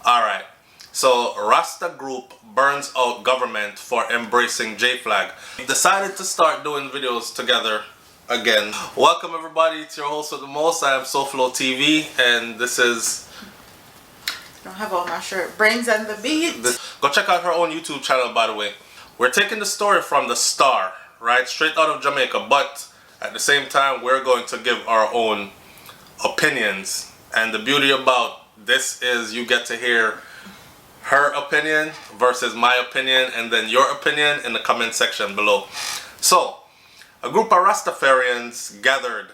Alright, so Rasta group burns out government for embracing JFLAG. We decided to start doing videos together again. Welcome everybody, it's your host with the most. I am SouFLoTV and this is... I don't have on my shirt. Brains and the Beat. Go check out her own YouTube channel, by the way. We're taking the story from the Star, right? Straight out of Jamaica, but at the same time we're going to give our own opinions. And the beauty about this is you get to hear her opinion versus my opinion and then your opinion in the comment section below. So, a group of Rastafarians gathered,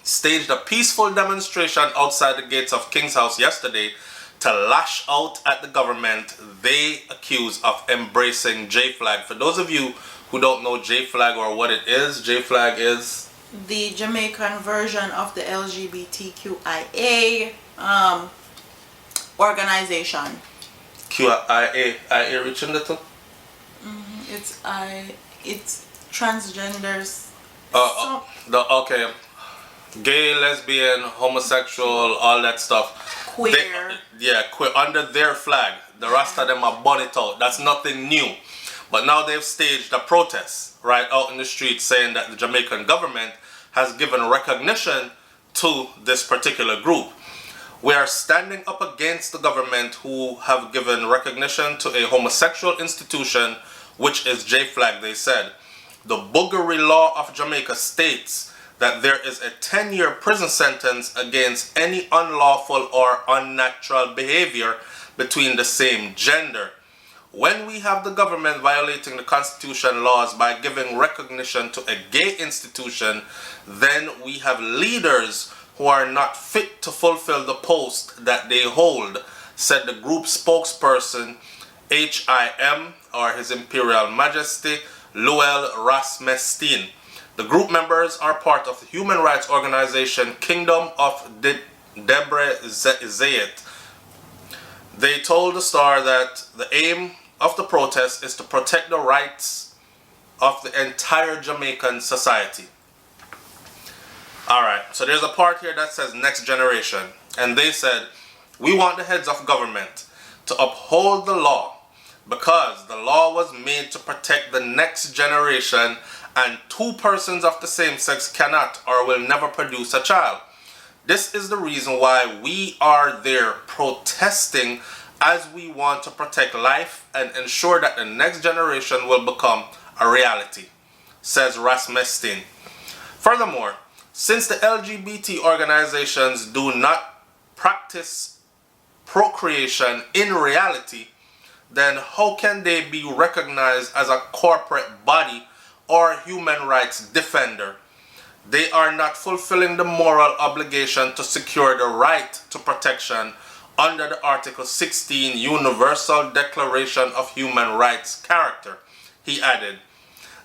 staged a peaceful demonstration outside the gates of King's House yesterday to lash out at the government they accuse of embracing JFLAG. For those of you who don't know JFLAG or what it is, JFLAG is the Jamaican version of the LGBTQIA organization. QIA reaching little? It's transgenders. Okay. Gay, lesbian, homosexual, all that stuff. Queer. Queer. Under their flag. The Rasta them are burn it out. That's nothing new. But now they've staged a protest right out in the street saying that the Jamaican government has given recognition to this particular group. We are standing up against the government who have given recognition to a homosexual institution, which is JFLAG, they said. The Boogery law of Jamaica states that there is a 10-year prison sentence against any unlawful or unnatural behavior between the same gender. When we have the government violating the Constitution laws by giving recognition to a gay institution, then we have leaders who are not fit to fulfill the post that they hold, said the group spokesperson HIM, or His Imperial Majesty, Luel Rasmestin. The group members are part of the human rights organization Kingdom of Debra. They told the Star that the aim of the protest is to protect the rights of the entire Jamaican society. Alright, so there's a part here that says next generation, and they said, we want the heads of government to uphold the law because the law was made to protect the next generation, and two persons of the same sex cannot or will never produce a child. This is the reason why we are there protesting, as we want to protect life and ensure that the next generation will become a reality, says Rasmestin. Furthermore, since the LGBT organizations do not practice procreation in reality, then how can they be recognized as a corporate body or human rights defender? They are not fulfilling the moral obligation to secure the right to protection under the Article 16 Universal Declaration of Human Rights character, he added.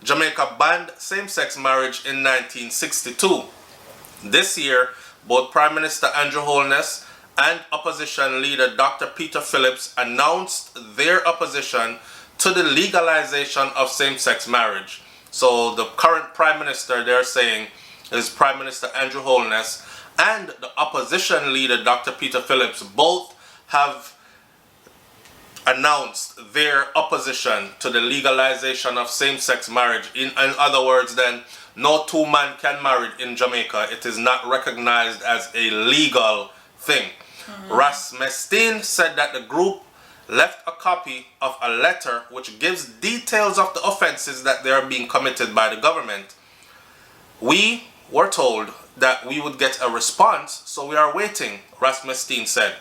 Jamaica banned same-sex marriage in 1962. This year, both Prime Minister Andrew Holness and opposition leader Dr. Peter Phillips announced their opposition to the legalization of same-sex marriage. So the current Prime Minister, they're saying, is Prime Minister Andrew Holness, and the opposition leader Dr. Peter Phillips both have announced their opposition to the legalization of same-sex marriage. In other words, then, no two men can marry in Jamaica. It is not recognized as a legal thing. Rasmestin said that the group left a copy of a letter which gives details of the offenses that they are being committed by the government. We were told that we would get a response, so we are waiting, Rasmestin said.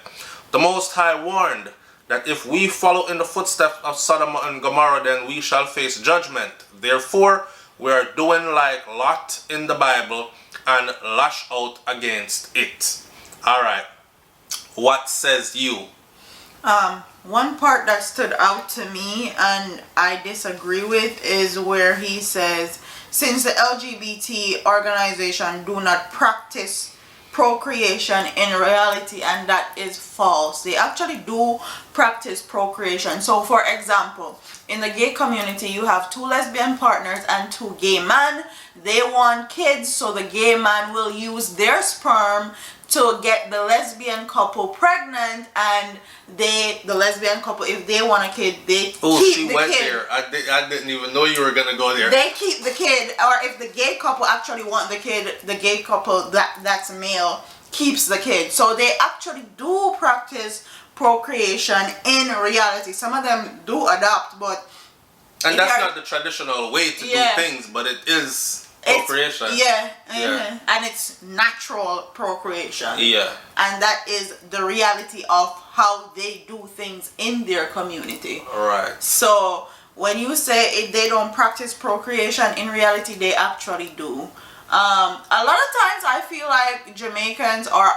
The Most High warned that if we follow in the footsteps of Sodom and Gomorrah, then we shall face judgment. Therefore, we are doing like Lot in the Bible and lash out against it. Alright, what says you? One part that stood out to me and I disagree with is where he says, since the LGBT organization do not practice procreation in reality, and that is false. They actually do practice procreation. So for example, in the gay community you have two lesbian partners and two gay men. They want kids, so the gay man will use their sperm to get the lesbian couple pregnant, and the lesbian couple, if they want a kid, they keep the kid. There. I didn't even know you were gonna go there. They keep the kid, or if the gay couple actually want the kid, the gay couple that's male keeps the kid. So they actually do practice procreation in reality. Some of them do adopt, but and that's not the traditional way to do things, but it is procreation. And it's natural procreation. Yeah. And that is the reality of how they do things in their community. Right. So when you say if they don't practice procreation, in reality they actually do. A lot of times I feel like Jamaicans are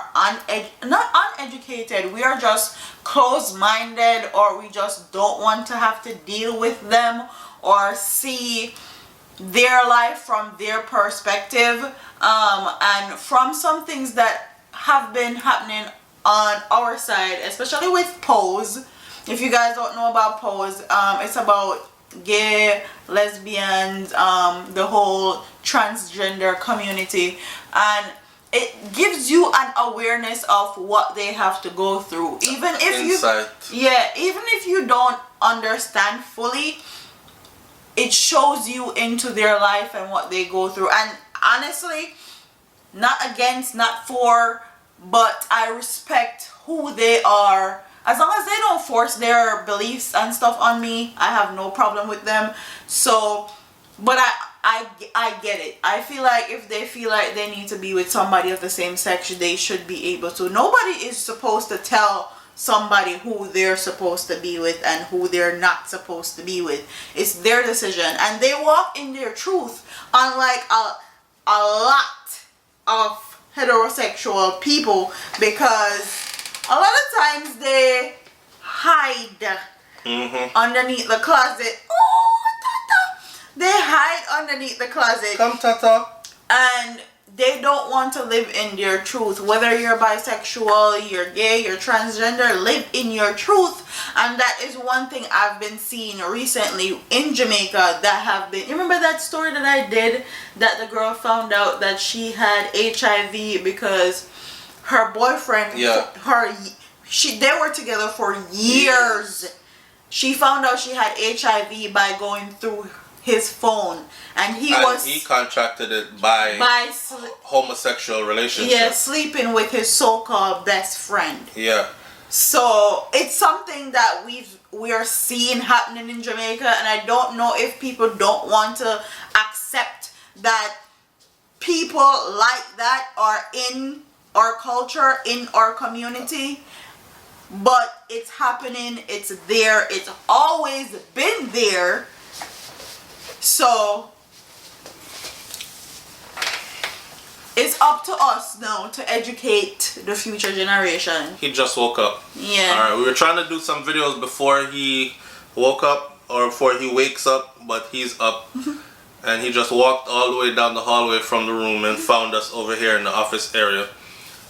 not uneducated. We are just closed-minded, or we just don't want to have to deal with them or see their life from their perspective, and from some things that have been happening on our side, especially with Pose. If you guys don't know about Pose, it's about gay, lesbians, the whole transgender community, and it gives you an awareness of what they have to go through, even if you don't understand fully. It shows you into their life and what they go through. And honestly, not against, not for, but I respect who they are. As long as they don't force their beliefs and stuff on me, I have no problem with them. So, but I get it. I feel like if they feel like they need to be with somebody of the same sex, they should be able to. Nobody is supposed to tell somebody who they're supposed to be with and who they're not supposed to be with. It's their decision, and they walk in their truth, unlike a lot of heterosexual people, because a lot of times they hide underneath the closet. Oh, Tata! They hide underneath the closet. Come, Tata. And they don't want to live in their truth. Whether you're bisexual, you're gay, you're transgender, live in your truth. And that is one thing I've been seeing recently in Jamaica that have been... You remember that story that I did, that the girl found out that she had HIV because her boyfriend, they were together for years. She found out she had HIV by going through his phone, and he contracted it by homosexual relationship. Yeah, sleeping with his so-called best friend. Yeah. So it's something that we are seeing happening in Jamaica, and I don't know if people don't want to accept that people like that are in our culture, in our community. But it's happening, it's there, it's always been there. So it's up to us now to educate the future generation. He just woke up. Yeah. Alright, we were trying to do some videos before he woke up, or before he wakes up, but he's up. And he just walked all the way down the hallway from the room and found us over here in the office area.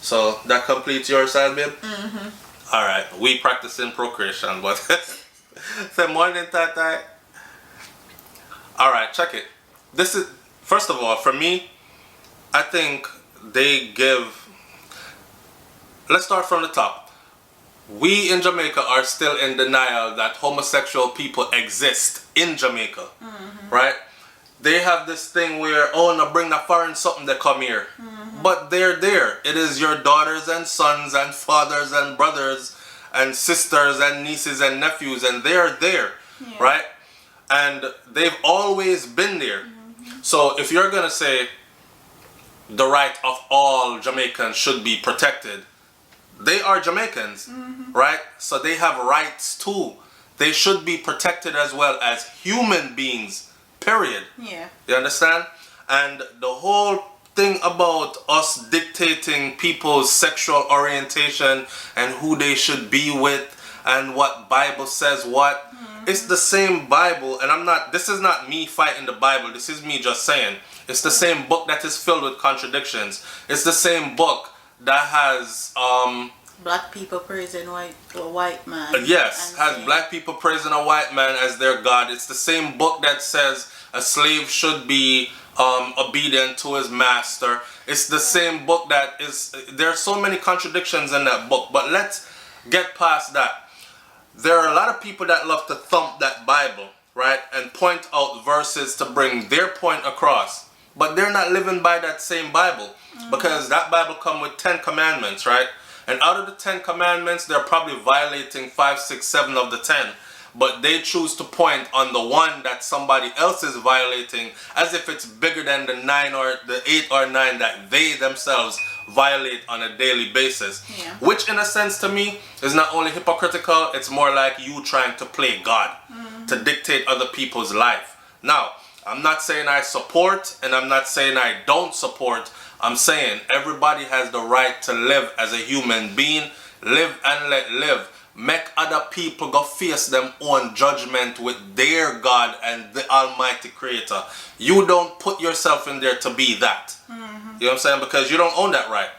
So that completes your side, babe? Alright, we practicing procreation, but say morning, Tata. Alright, check it. This is, first of all, for me, I think they give... Let's start from the top. We in Jamaica are still in denial that homosexual people exist in Jamaica. Right? They have this thing where, oh, no, bring the foreign something, they come here. But they're there. It is your daughters and sons and fathers and brothers and sisters and nieces and nephews, and they're there. Right? And they've always been there. So if you're going to say the right of all Jamaicans should be protected, they are Jamaicans, right? So they have rights too. They should be protected as well as human beings, period. Yeah. You understand? And the whole thing about us dictating people's sexual orientation and who they should be with and what Bible says what, it's the same Bible. And this is not me fighting the Bible, this is me just saying it's the same book that is filled with contradictions. It's the same book that has Black people praising a white man. Yes, has black people praising a white man as their God. It's the same book that says a slave should be obedient to his master. It's the same book that is, there are so many contradictions in that book, but let's get past that. There are a lot of people that love to thump that Bible, right, and point out verses to bring their point across, but they're not living by that same Bible, because that Bible comes with 10 commandments, right? And out of the 10 commandments, they're probably violating 5, 6, 7 of the 10. But they choose to point on the one that somebody else is violating as if it's bigger than the 9 or the 8 or 9 that they themselves violate on a daily basis. Yeah. Which in a sense to me is not only hypocritical, it's more like you trying to play God, to dictate other people's life. Now, I'm not saying I support and I'm not saying I don't support. I'm saying everybody has the right to live as a human being. Live and let live. Make other people go face them own judgment with their God and the Almighty Creator. You don't put yourself in there to be that. You know what I'm saying? Because you don't own that right.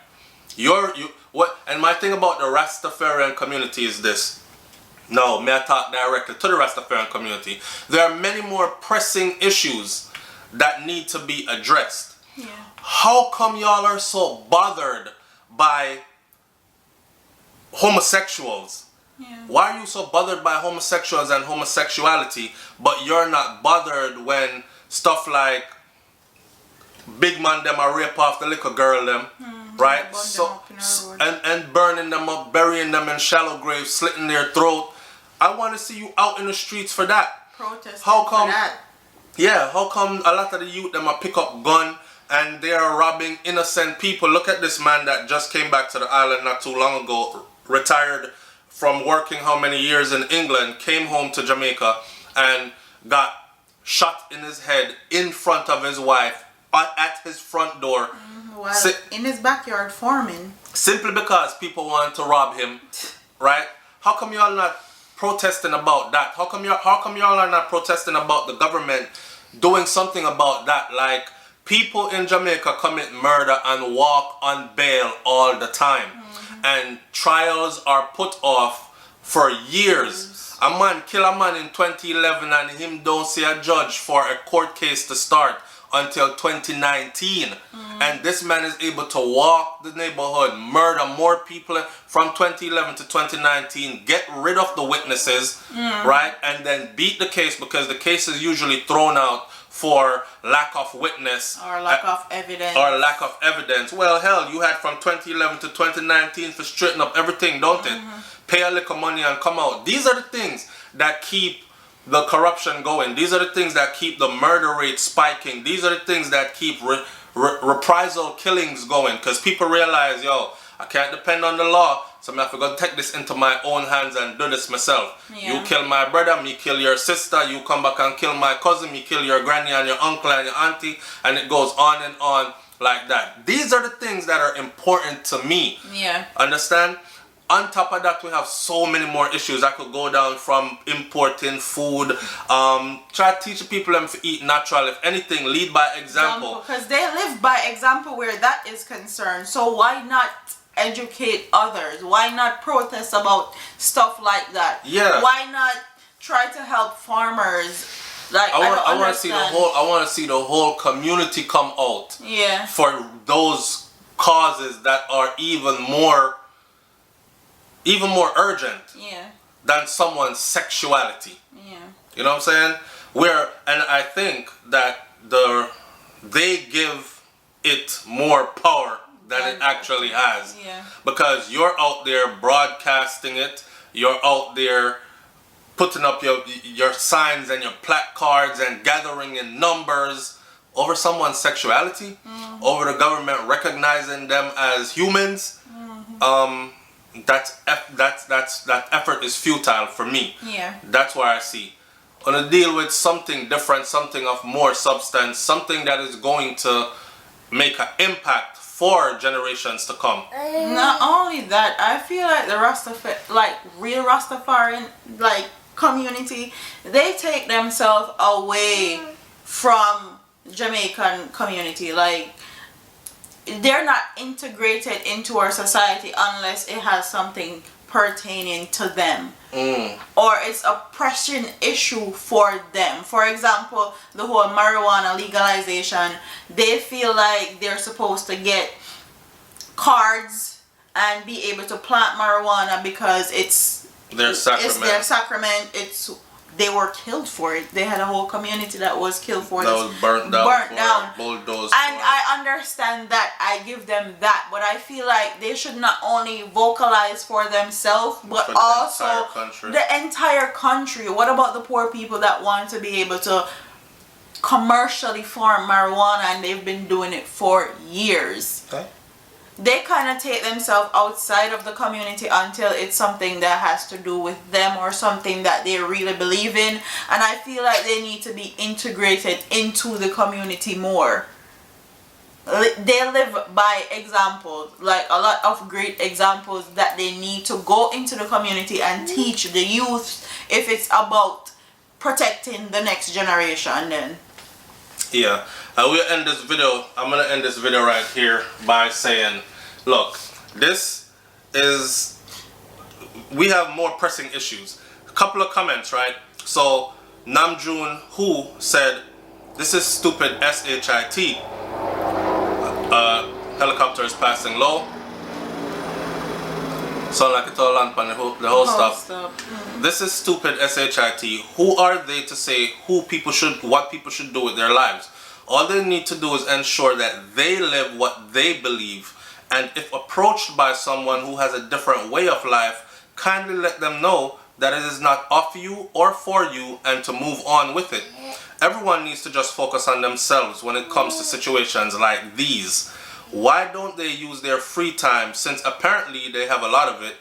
And my thing about the Rastafarian community is this. No, may I talk directly to the Rastafarian community. There are many more pressing issues that need to be addressed. Yeah. How come y'all are so bothered by homosexuals? Yeah. Why are you so bothered by homosexuals and homosexuality, but you're not bothered when stuff like big man them are rape off the little girl them, right? So and burning them up, burying them in shallow graves, slitting their throat. I want to see you out in the streets for that. Protesting how come, for that. Yeah, how come a lot of the youth them are pick up gun and they are robbing innocent people? Look at this man that just came back to the island not too long ago, retired from working how many years in England, came home to Jamaica and got shot in his head in front of his wife at his front door. Well, in his backyard farming. Simply because people want to rob him, right? How come y'all not protesting about that? How come y'all are not protesting about the government doing something about that? Like, people in Jamaica commit murder and walk on bail all the time. And trials are put off for years. A man kill a man in 2011 and him don't see a judge for a court case to start until 2019. And this man is able to walk the neighborhood, murder more people from 2011 to 2019, get rid of the witnesses, right? And then beat the case, because the case is usually thrown out for lack of witness or lack of evidence. Well, hell, you had from 2011 to 2019 for straighten up everything, don't it? Pay a little money and come out. These are the things that keep the corruption going. These are the things that keep the murder rate spiking. These are the things that keep reprisal killings going, because people realize, yo, I can't depend on the law, so I'm going to have to go take this into my own hands and do this myself. Yeah. You kill my brother, me kill your sister, you come back and kill my cousin, me kill your granny and your uncle and your auntie, and it goes on and on like that. These are the things that are important to me. Yeah. Understand? On top of that, we have so many more issues. I could go down from importing food, try to teach people them to eat natural. If anything, lead by example. Because they live by example where that is concerned. So why not educate others? Why not protest about stuff like that? Yeah. Why not try to help farmers? Like, I want to see the whole community come out. Yeah. For those causes that are even more urgent. Yeah. Than someone's sexuality. Yeah. You know what I'm saying? And I think that they give it more power than it actually has. Yeah. Because you're out there broadcasting it, you're out there putting up your signs and your placards and gathering in numbers over someone's sexuality, over the government recognizing them as humans. That effort is futile for me. Yeah. That's why I see. On to deal with something different, something of more substance, something that is going to make an impact for generations to come. Not only that, I feel like the real Rastafarian community, they take themselves away from Jamaican community. Like, they're not integrated into our society unless it has something pertaining to them. Or it's a pressing issue for them. For example, the whole marijuana legalization, they feel like they're supposed to get cards and be able to plant marijuana because it's their sacrament. It's their sacrament. They were killed for it. They had a whole community that was killed for it. That was burnt down. Bulldozed. And I understand that. I give them that. But I feel like they should not only vocalize for themselves, but for also the entire country. What about the poor people that want to be able to commercially farm marijuana and they've been doing it for years? Okay. They kind of take themselves outside of the community until it's something that has to do with them or something that they really believe in. And I feel like they need to be integrated into the community more. They live by examples, like a lot of great examples that they need to go into the community and teach the youth if it's about protecting the next generation then. Yeah, we'll end this video. I'm gonna end this video right here by saying, look, we have more pressing issues. A couple of comments, right? So Namjoon Who said, this is stupid SHIT. Helicopter is passing low. Sound like it's all on the whole stuff. This is stupid SHIT. Who are they to say what people should do with their lives? All they need to do is ensure that they live what they believe, and if approached by someone who has a different way of life, kindly let them know that it is not of you or for you and to move on with it. Everyone needs to just focus on themselves when it comes to situations like these. Why don't they use their free time, since apparently they have a lot of it,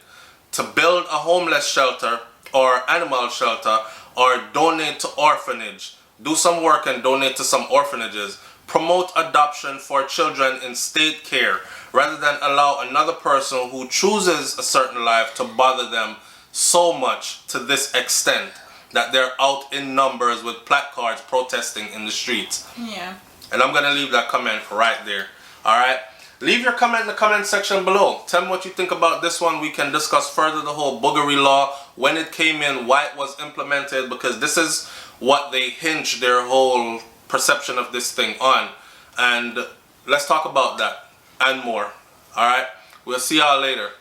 to build a homeless shelter or animal shelter or donate to orphanage? Do some work and donate to some orphanages. Promote adoption for children in state care rather than allow another person who chooses a certain life to bother them so much to this extent that they're out in numbers with placards protesting in the streets. Yeah. And I'm going to leave that comment right there. Alright? Leave your comment in the comment section below. Tell me what you think about this one. We can discuss further the whole boogery law, when it came in, why it was implemented, because this is what they hinge their whole perception of this thing on. And let's talk about that and more. Alright? We'll see y'all later.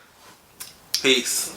Peace.